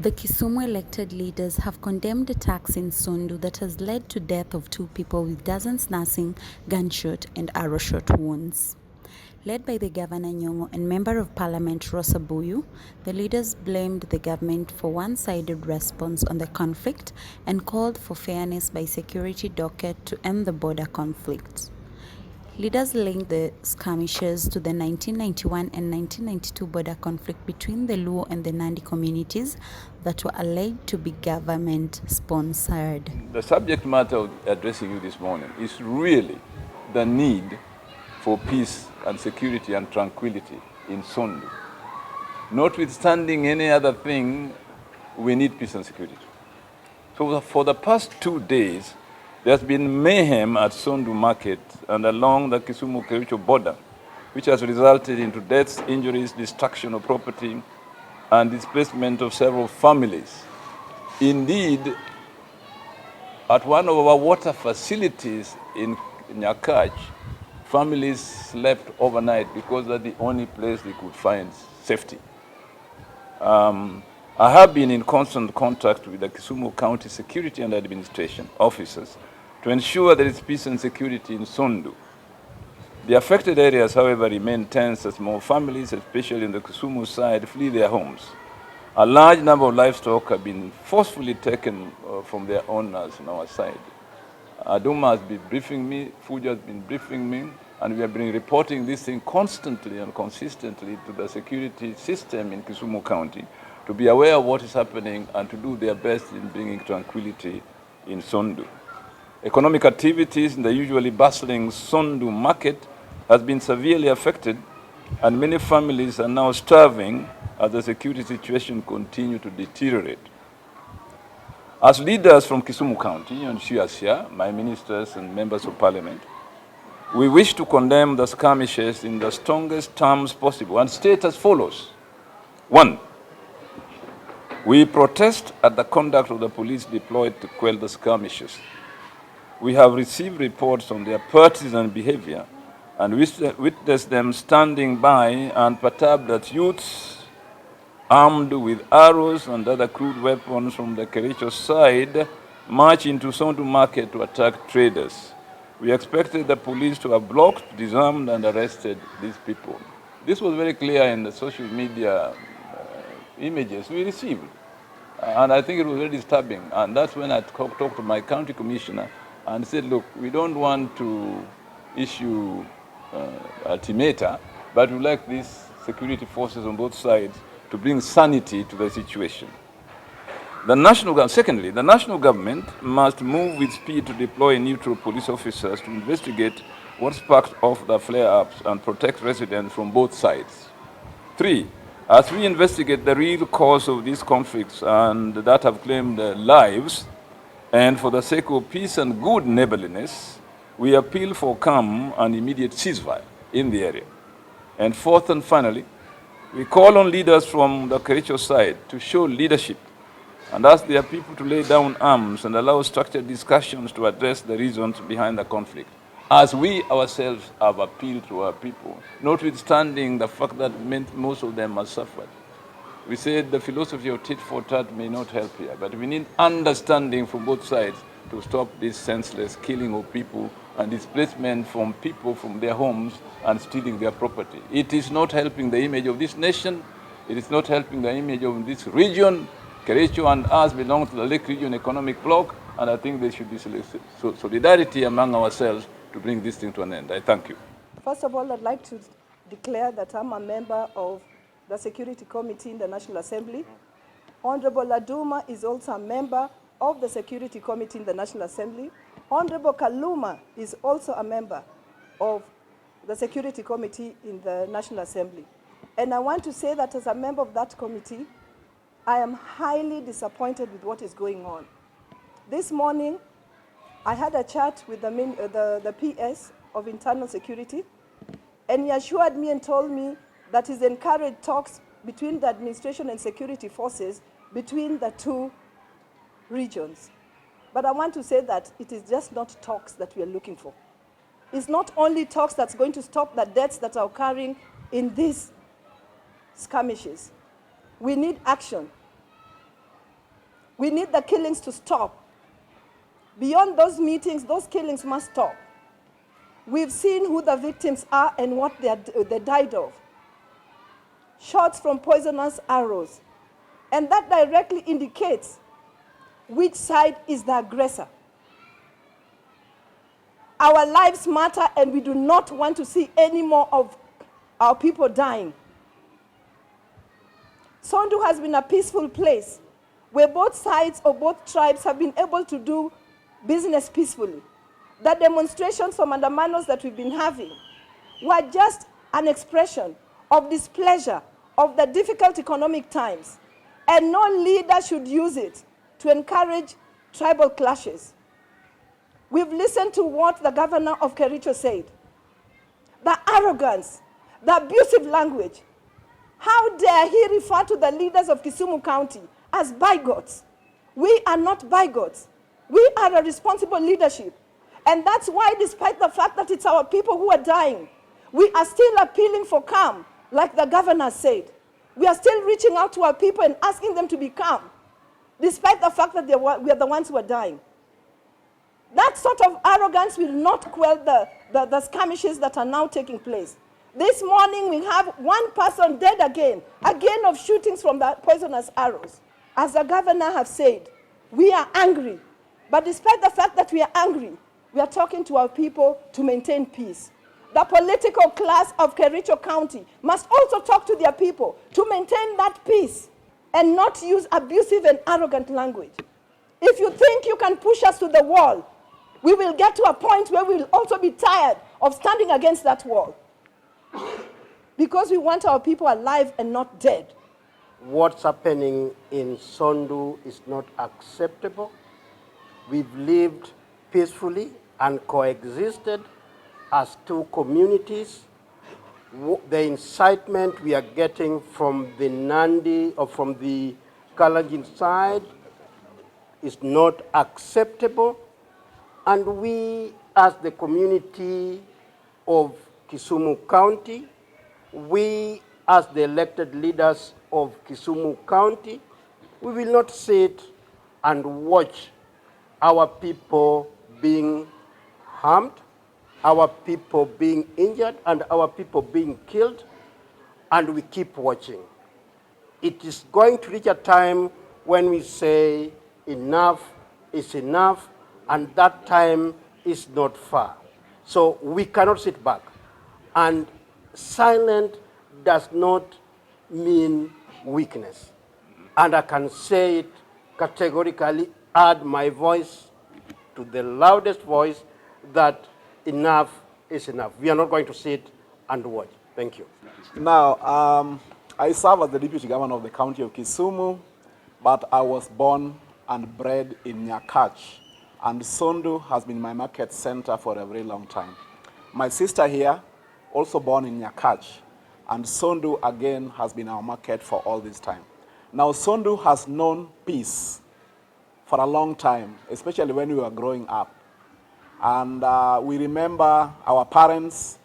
The Kisumu elected leaders have condemned attacks in Sondu that has led to death of 2 people with dozens nursing gunshot and arrow shot wounds. Led by the Governor Nyong'o and Member of Parliament Rosa Buyu, the leaders blamed the government for one-sided response on the conflict and called for fairness by security docket to end the border conflict. Leaders linked the skirmishes to the 1991 and 1992 border conflict between the Luo and the Nandi communities that were alleged to be government-sponsored. The subject matter of addressing you this morning is really the need for peace and security and tranquility in Sondu. Notwithstanding any other thing, we need peace and security. So for the past 2 days, there's been mayhem at Sondu Market and along the Kisumu-Kericho border, which has resulted into deaths, injuries, destruction of property, and displacement of several families. Indeed, at one of our water facilities in Nyakach, families slept overnight because that's the only place they could find safety. I have been in constant contact with the Kisumu County Security and Administration officers to ensure there is peace and security in Sondu. The affected areas, however, remain tense as more families, especially in the Kisumu side, flee their homes. A large number of livestock have been forcefully taken from their owners on our side. Aduma has been briefing me, Fuja has been briefing me, and we have been reporting this thing constantly and consistently to the security system in Kisumu County to be aware of what is happening and to do their best in bringing tranquility in Sondu. Economic activities in the usually bustling Sondu market has been severely affected, and many families are now starving as the security situation continues to deteriorate. As leaders from Kisumu County and Siasia, my ministers and members of parliament, we wish to condemn the skirmishes in the strongest terms possible and state as follows. 1, we protest at the conduct of the police deployed to quell the skirmishes. We have received reports on their partisan behavior and witnessed them standing by and perturbed that youths armed with arrows and other crude weapons from the Kericho side march into Sondu Market to attack traders. We expected the police to have blocked, disarmed, and arrested these people. This was very clear in the social media images we received. And I think it was very disturbing. And that's when I talked to my county commissioner and said, look, we don't want to issue ultimata, but we like these security forces on both sides to bring sanity to the situation. Secondly, the national government must move with speed to deploy neutral police officers to investigate what sparked off the flare-ups and protect residents from both sides. 3, as we investigate the real cause of these conflicts and that have claimed lives, and for the sake of peace and good neighborliness, we appeal for calm and immediate ceasefire in the area. And 4th and finally, we call on leaders from the Kericho side to show leadership and ask their people to lay down arms and allow structured discussions to address the reasons behind the conflict, as we ourselves have appealed to our people, notwithstanding the fact that most of them have suffered. We said the philosophy of tit for tat may not help here, but we need understanding from both sides to stop this senseless killing of people and displacement from people from their homes and stealing their property. It is not helping the image of this nation. It is not helping the image of this region. Kericho and us belong to the Lake Region Economic Bloc, and I think there should be solidarity among ourselves to bring this thing to an end. I thank you. First of all, I'd like to declare that I'm a member of the Security Committee in the National Assembly. Honorable Aduma is also a member of the Security Committee in the National Assembly. Honorable Kaluma is also a member of the Security Committee in the National Assembly. And I want to say that as a member of that committee, I am highly disappointed with what is going on. This morning, I had a chat with the PS of Internal Security, and he assured me and told me that he's encouraged talks between the administration and security forces between the two regions. But I want to say that it is just not talks that we are looking for. It's not only talks that's going to stop the deaths that are occurring in these skirmishes. We need action. We need the killings to stop. Beyond those meetings, those killings must stop. We've seen who the victims are and what they died of. Shots from poisonous arrows. And that directly indicates which side is the aggressor. Our lives matter, and we do not want to see any more of our people dying. Sondu has been a peaceful place where both sides or both tribes have been able to do business peacefully. The demonstrations from Andamanos that we've been having were just an expression of displeasure of the difficult economic times, and no leader should use it to encourage tribal clashes. We've listened to what the governor of Kericho said. The arrogance, the abusive language. How dare he refer to the leaders of Kisumu County as bigots? We are not bigots. We are a responsible leadership. And that's why, despite the fact that it's our people who are dying, we are still appealing for calm, like the governor said. We are still reaching out to our people and asking them to be calm, despite the fact that we are the ones who are dying. That sort of arrogance will not quell the skirmishes that are now taking place. This morning we have one person dead again of shootings from the poisonous arrows. As the governor has said, we are angry. But despite the fact that we are angry, we are talking to our people to maintain peace. The political class of Kericho County must also talk to their people to maintain that peace and not use abusive and arrogant language. If you think you can push us to the wall, we will get to a point where we will also be tired of standing against that wall. Because we want our people alive and not dead. What's happening in Sondu is not acceptable. We've lived peacefully and coexisted as two communities. The incitement we are getting from the Nandi or from the Kalenjin side is not acceptable. And we, as the community of Kisumu County, we, as the elected leaders of Kisumu County, we will not sit and watch our people being harmed, our people being injured, and our people being killed, and we keep watching. It is going to reach a time when we say enough is enough, and that time is not far. So we cannot sit back. And silent does not mean weakness. And I can say it categorically, add my voice to the loudest voice, that enough is enough. We are not going to sit and watch. Thank you. Now, I serve as the Deputy Governor of the County of Kisumu, but I was born and bred in Nyakach, and Sondu has been my market center for a very long time. My sister here, also born in Nyakach, and Sondu again has been our market for all this time. Now, Sondu has known peace for a long time, especially when we were growing up. And we remember our parents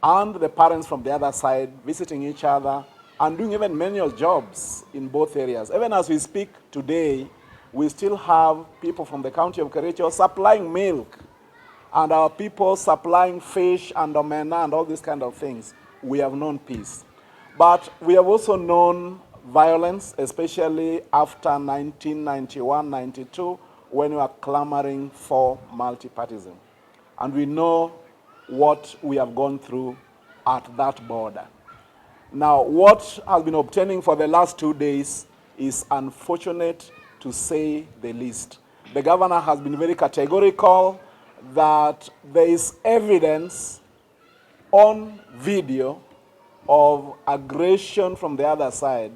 and the parents from the other side visiting each other and doing even manual jobs in both areas. Even as we speak today, we still have people from the county of Kericho supplying milk, and our people supplying fish and omena and all these kind of things. We have known peace. But we have also known violence, especially after 1991-92, when we were clamoring for multipartyism. And we know what we have gone through at that border. Now, what has been obtaining for the last 2 days is unfortunate, to say the least. The governor has been very categorical that there is evidence on video of aggression from the other side,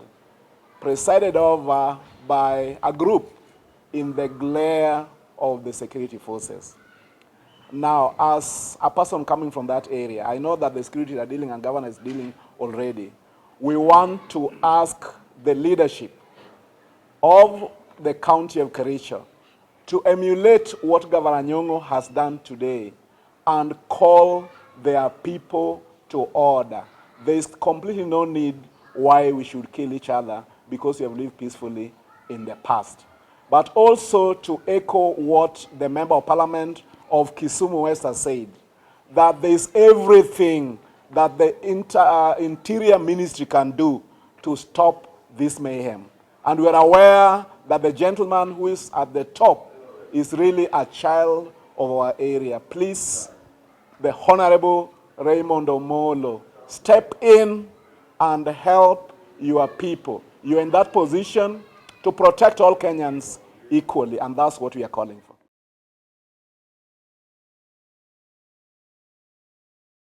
presided over by a group in the glare of the security forces. Now, as a person coming from that area, I know that the security are dealing and governor is dealing already. We want to ask the leadership of the county of Kericho to emulate what Governor Nyong'o has done today and call their people to order. There is completely no need why we should kill each other, because we have lived peacefully in the past. but also to echo what the Member of Parliament of Kisumu West has said, that there is everything that the Interior Ministry can do to stop this mayhem. And we are aware that the gentleman who is at the top is really a child of our area. Please, the Honorable Raymond Omolo, step in and help your people. You're in that position to protect all Kenyans equally, and that's what we are calling for.